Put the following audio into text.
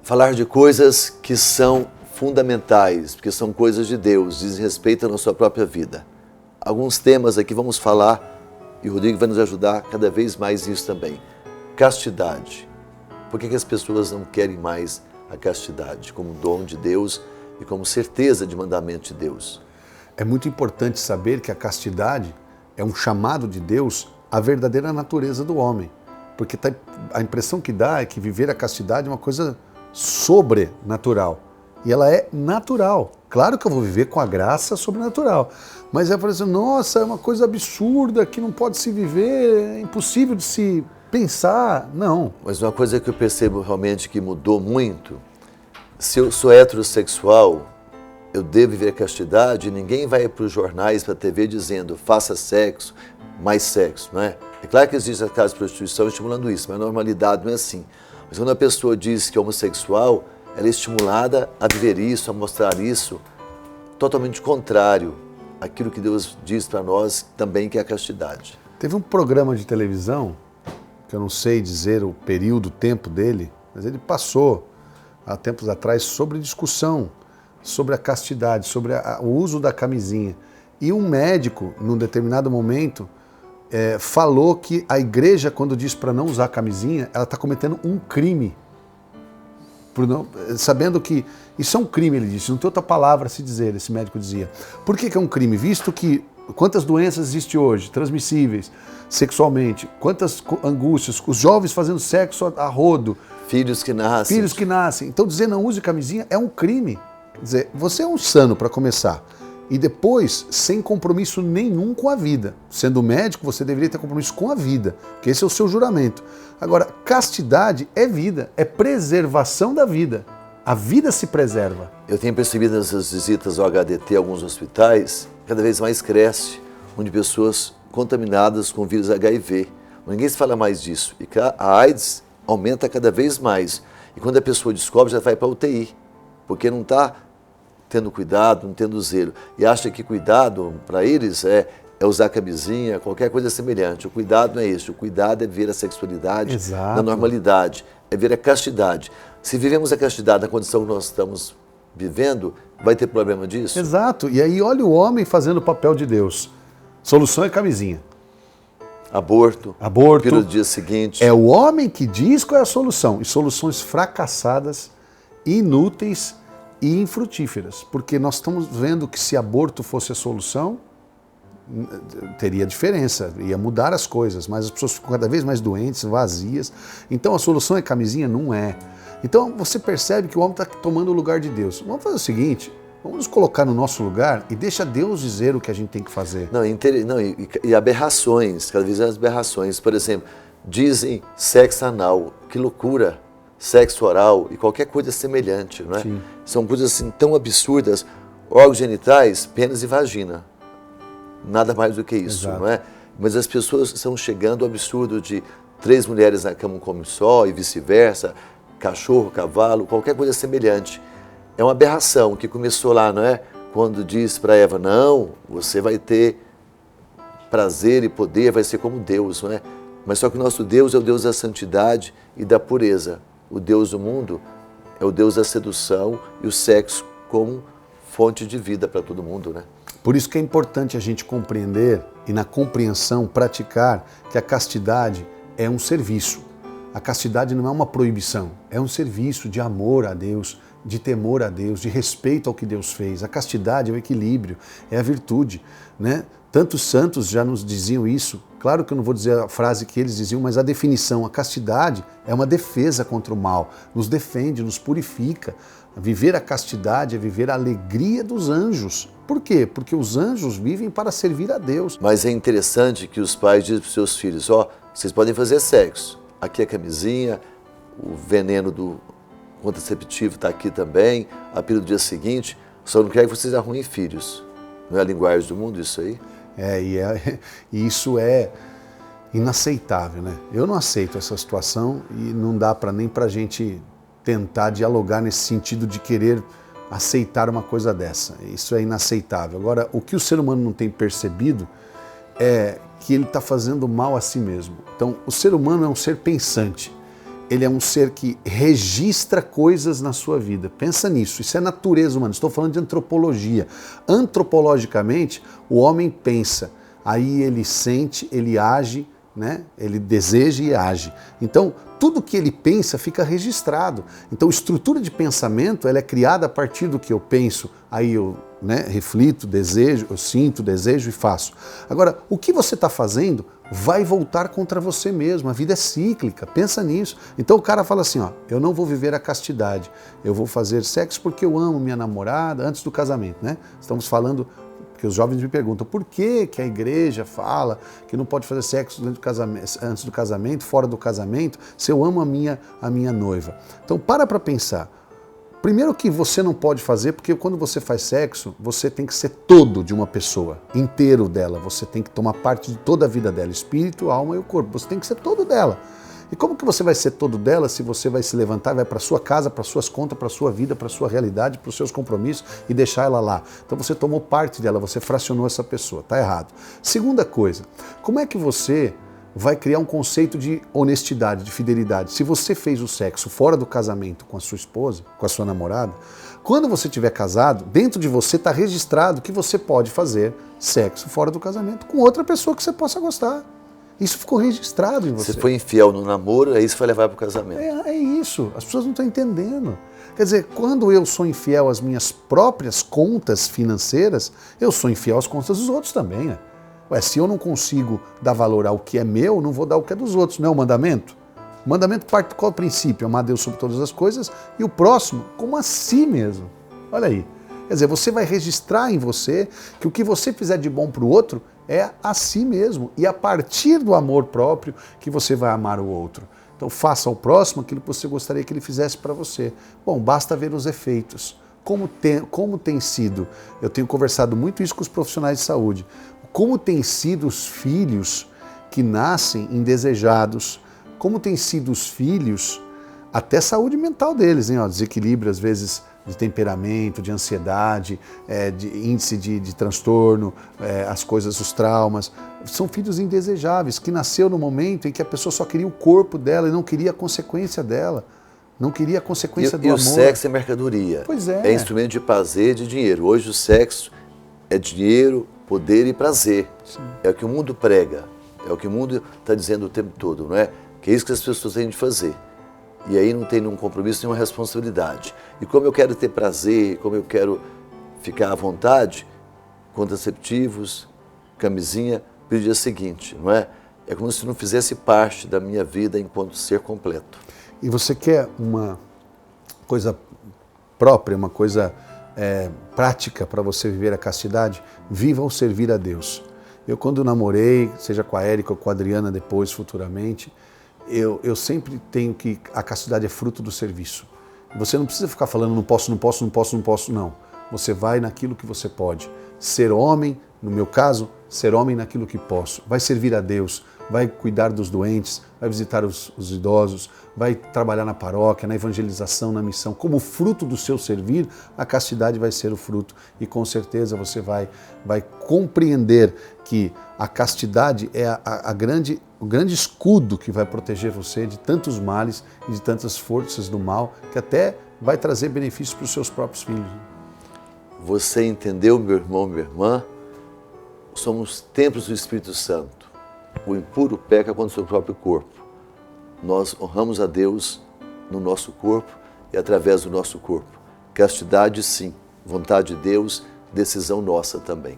falar de coisas que são fundamentais, porque são coisas de Deus, dizem respeito à nossa própria vida. Alguns temas aqui vamos falar e o Rodrigo vai nos ajudar cada vez mais nisso também. Castidade. Por que as pessoas não querem mais a castidade como dom de Deus e como certeza de mandamento de Deus? É muito importante saber que a castidade é um chamado de Deus à verdadeira natureza do homem. Porque a impressão que dá é que viver a castidade é uma coisa sobrenatural. E ela é natural. Claro que eu vou viver com a graça sobrenatural. Mas é assim, nossa, é uma coisa absurda que não pode se viver, é impossível de se pensar. Não. Mas uma coisa que eu percebo realmente que mudou muito, se eu sou heterossexual, eu devo viver a castidade, ninguém vai para os jornais, para a TV dizendo faça sexo, mais sexo, não é? É claro que existe a casa de prostituição estimulando isso, mas a normalidade não é assim. Mas quando a pessoa diz que é homossexual, ela é estimulada a viver isso, a mostrar isso, totalmente contrário àquilo que Deus diz para nós também, que é a castidade. Teve um programa de televisão, que eu não sei dizer o período, o tempo dele, mas ele passou há tempos atrás sobre discussão, sobre a castidade, sobre o uso da camisinha. E um médico, num determinado momento, falou que a igreja, quando diz para não usar camisinha, ela está cometendo um crime. Sabendo que isso é um crime, ele disse, não tem outra palavra a se dizer, esse médico dizia. Por que é um crime? Visto que quantas doenças existem hoje, transmissíveis, sexualmente, quantas angústias, os jovens fazendo sexo a rodo. Filhos que nascem. Então dizer não use camisinha é um crime. Quer dizer, você é um sano para começar. E depois, sem compromisso nenhum com a vida. Sendo médico, você deveria ter compromisso com a vida, porque esse é o seu juramento. Agora, castidade é vida, é preservação da vida. A vida se preserva. Eu tenho percebido nessas visitas ao HDT, alguns hospitais, cada vez mais cresce, onde pessoas contaminadas com vírus HIV. Ninguém se fala mais disso. E a AIDS aumenta cada vez mais. E quando a pessoa descobre, já vai para a UTI, porque não está tendo cuidado, não tendo zelo. E acha que cuidado, para eles, é usar camisinha, qualquer coisa semelhante. O cuidado não é isso. O cuidado é ver a sexualidade na normalidade, é ver a castidade. Se vivemos a castidade na condição que nós estamos vivendo, vai ter problema disso? Exato. E aí olha o homem fazendo o papel de Deus. Solução é camisinha. Aborto. Pelo dia seguinte. É o homem que diz qual é a solução. E soluções fracassadas, inúteis e infrutíferas. Porque nós estamos vendo que se aborto fosse a solução, teria diferença, ia mudar as coisas, mas as pessoas ficam cada vez mais doentes, vazias. Então a solução é camisinha? Não é. Então você percebe que o homem está tomando o lugar de Deus. Vamos fazer o seguinte, vamos nos colocar no nosso lugar e deixa Deus dizer o que a gente tem que fazer. E aberrações, cada vez mais aberrações. Por exemplo, dizem sexo anal, que loucura, sexo oral e qualquer coisa semelhante, não é? Sim. São coisas assim tão absurdas, órgãos genitais, pênis e vagina. Nada mais do que isso, Exato. não é? Mas as pessoas estão chegando ao absurdo de 3 mulheres na cama como só e vice-versa, cachorro, cavalo, qualquer coisa semelhante. É uma aberração que começou lá, não é? Quando diz para Eva, não, você vai ter prazer e poder, vai ser como Deus, não é? Mas só que o nosso Deus é o Deus da santidade e da pureza. O Deus do mundo é o Deus da sedução e o sexo como fonte de vida para todo mundo, né? Por isso que é importante a gente compreender e na compreensão praticar que a castidade é um serviço. A castidade não é uma proibição, é um serviço de amor a Deus, de temor a Deus, de respeito ao que Deus fez. A castidade é o equilíbrio, é a virtude, né? Tantos santos já nos diziam isso. Claro que eu não vou dizer a frase que eles diziam, mas a definição, a castidade é uma defesa contra o mal, nos defende, nos purifica. Viver a castidade é viver a alegria dos anjos. Por quê? Porque os anjos vivem para servir a Deus. Mas é interessante que os pais dizem para os seus filhos, vocês podem fazer sexo. Aqui é a camisinha, o veneno do contraceptivo está aqui também, a pílula do dia seguinte, só não quero que vocês arrumem filhos. Não é a linguagem do mundo isso aí? E isso é inaceitável, né? Eu não aceito essa situação e não dá nem para a gente tentar dialogar nesse sentido de querer aceitar uma coisa dessa. Isso é inaceitável. Agora, o que o ser humano não tem percebido é que ele está fazendo mal a si mesmo. Então, o ser humano é um ser pensante. ele é um ser que registra coisas na sua vida. Pensa nisso, isso é natureza humana. Estou falando de antropologia. Antropologicamente, o homem pensa, aí ele sente, ele age, né? Ele deseja e age. Então, tudo que ele pensa fica registrado. Então, estrutura de pensamento ela é criada a partir do que eu penso, aí eu reflito, desejo, eu sinto, desejo e faço. Agora, o que você está fazendo vai voltar contra você mesmo. A vida é cíclica, pensa nisso. Então o cara fala assim, ó, eu não vou viver a castidade, eu vou fazer sexo porque eu amo minha namorada antes do casamento, né? Estamos falando, porque os jovens me perguntam, por que a igreja fala que não pode fazer sexo antes do casamento, fora do casamento, se eu amo a minha noiva? Então para pensar. Primeiro que você não pode fazer, porque quando você faz sexo, você tem que ser todo de uma pessoa, inteiro dela. Você tem que tomar parte de toda a vida dela, espírito, alma e o corpo. Você tem que ser todo dela. E como que você vai ser todo dela se você vai se levantar, vai para sua casa, para suas contas, para sua vida, para sua realidade, para os seus compromissos e deixar ela lá? Então você tomou parte dela, você fracionou essa pessoa. Tá errado. Segunda coisa, como é que você vai criar um conceito de honestidade, de fidelidade? Se você fez o sexo fora do casamento com a sua esposa, com a sua namorada, quando você estiver casado, dentro de você está registrado que você pode fazer sexo fora do casamento com outra pessoa que você possa gostar. Isso ficou registrado em você. Você foi infiel no namoro, aí isso vai levar para o casamento. É isso, as pessoas não estão entendendo. Quer dizer, quando eu sou infiel às minhas próprias contas financeiras, eu sou infiel às contas dos outros também, né? Ué, se eu não consigo dar valor ao que é meu, não vou dar o que é dos outros, não é o mandamento? O mandamento parte de qual princípio? Amar Deus sobre todas as coisas e o próximo como a si mesmo. Olha aí. Quer dizer, você vai registrar em você que o que você fizer de bom para o outro é a si mesmo. E a partir do amor próprio que você vai amar o outro. Então faça ao próximo aquilo que você gostaria que ele fizesse para você. Bom, basta ver os efeitos. Como tem sido, eu tenho conversado muito isso com os profissionais de saúde, como tem sido os filhos que nascem indesejados, como tem sido os filhos, até saúde mental deles, hein? Ó, desequilíbrio às vezes de temperamento, de ansiedade, de índice de transtorno, as coisas, os traumas. São filhos indesejáveis, que nasceu no momento em que a pessoa só queria o corpo dela e não queria a consequência dela. Não queria a consequência do amor. E o sexo é mercadoria. Pois é. É instrumento de prazer e de dinheiro. Hoje o sexo é dinheiro, poder e prazer. Sim. É o que o mundo prega. É o que o mundo está dizendo o tempo todo, não é? Que é isso que as pessoas têm de fazer. E aí não tem nenhum compromisso, nenhuma responsabilidade. E como eu quero ter prazer, como eu quero ficar à vontade, contraceptivos, camisinha, para o dia seguinte, não é? É como se não fizesse parte da minha vida enquanto ser completo. E você quer uma coisa própria, uma coisa prática para você viver a castidade? Viva o servir a Deus. Eu quando namorei, seja com a Érica ou com a Adriana depois, futuramente, eu sempre tenho que a castidade é fruto do serviço. Você não precisa ficar falando não posso, não. Você vai naquilo que você pode. Ser homem, no meu caso, ser homem naquilo que posso. Vai servir a Deus, vai cuidar dos doentes, vai visitar os idosos, vai trabalhar na paróquia, na evangelização, na missão. Como fruto do seu servir, a castidade vai ser o fruto. E com certeza você vai compreender que a castidade é o grande escudo que vai proteger você de tantos males e de tantas forças do mal, que até vai trazer benefícios para os seus próprios filhos. Você entendeu, meu irmão, minha irmã? Somos templos do Espírito Santo. O impuro peca contra o seu próprio corpo. Nós honramos a Deus no nosso corpo e através do nosso corpo. Castidade, sim. Vontade de Deus, decisão nossa também.